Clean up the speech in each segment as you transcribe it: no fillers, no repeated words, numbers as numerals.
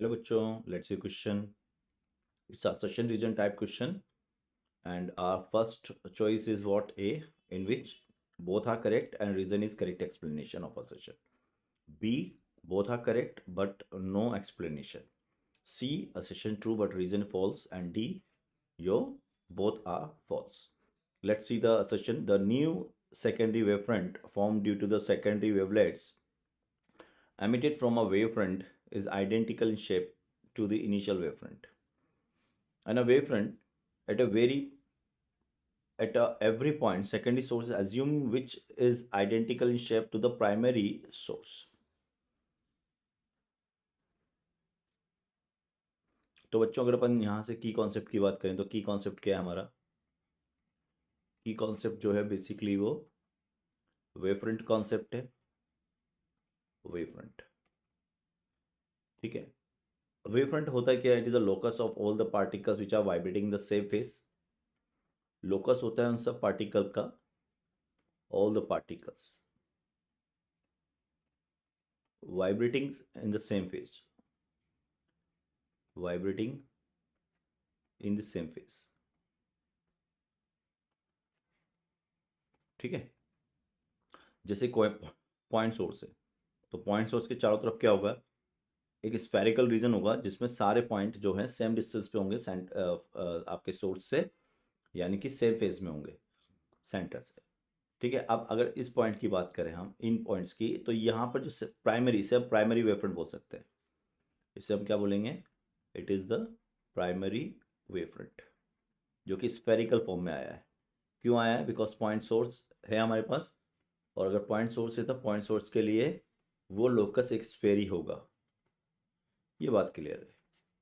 Hello बच्चों, let's see question. It's a session region type question, and our first choice is what A, in which both are correct and reason is correct explanation of a session. B, both are correct but no explanation. C, a session true but reason false, and D, your both are false. Let's see the assertion. The new secondary wavefront formed due to the secondary wavelets emitted from a wavefront is identical in shape to the initial wavefront. And a wavefront at a very every point secondary source assume which is identical in shape to the primary source. तो बच्चों अगर अपन यहाँ से की concept की बात करें तो की कॉन्सेप्ट क्या है हमारा? की कॉन्सेप्ट जो है बेसिकली वो वेवफ्रंट कॉन्सेप्ट है. वेवफ्रंट, ठीक है. वेवफ्रंट होता है क्या? It is the locus of all the particles which are vibrating the same phase. Locus होता है उन सब पार्टिकल का, all the particles vibrating in the same phase, vibrating in the same phase. ठीक है. जैसे कोई पॉइंट सोर्स है तो पॉइंट सोर्स के चारों तरफ क्या होगा? एक स्फेरिकल रीजन होगा जिसमें सारे पॉइंट जो हैं सेम डिस्टेंस पे होंगे आपके सोर्स से, यानी कि सेम फेज में होंगे सेंटर से. ठीक है. अब अगर इस पॉइंट की बात करें हम, इन पॉइंट्स की, तो यहाँ पर जो प्राइमरी से, हम प्राइमरी वेवफ्रंट बोल सकते हैं. इसे हम क्या बोलेंगे? It is the primary wavefront जो कि स्फेरिकल फॉर्म में आया है. क्यों आया है? बिकॉज पॉइंट सोर्स है हमारे पास, और अगर पॉइंट सोर्स है तो पॉइंट सोर्स के लिए वो लोकस एक स्फेरी होगा. ये बात क्लियर है.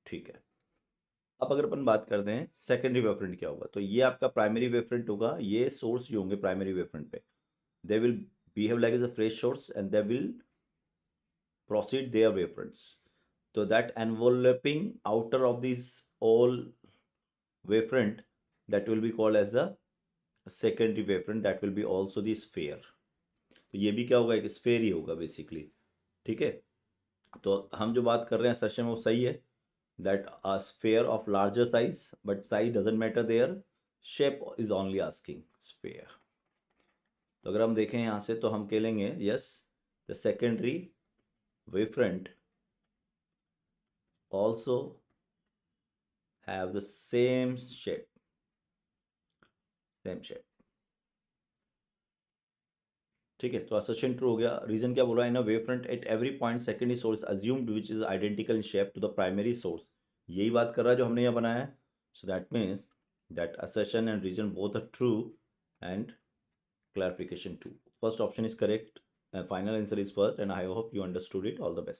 ठीक है. अब अगर अपन बात करते हैं सेकेंडरी वेवफ्रंट क्या होगा, तो ये आपका प्राइमरी वेवफ्रंट होगा. ये सोर्स जो होंगे प्राइमरी वेवफ्रंट पे, they will behave like as a fresh source and they will proceed their wavefronts. So that enveloping outer of this all wavefront, that will be called as the secondary wavefront, that will be also the sphere. तो ये भी क्या होगा? एक sphere ही होगा basically. ठीक है. तो हम जो बात कर रहे हैं सेशन में वो सही है, that a sphere of larger size, but size doesn't matter there, shape is only asking sphere. तो अगर हम देखें यहाँ से तो हम कह लेंगे yes, the secondary wavefront also have the same shape, same shape. ठीक है. तो असर्शन ट्रू हो गया. रीजन क्या बोला? In a wave front at every point secondary source assumed which is identical in shape to the primary source. यही बात कर रहा है जो हमने यहाँ बनाया है. So that means that assertion and reason both are true and clarification too. First option is correct and final answer is first, and I hope you understood it. All the best.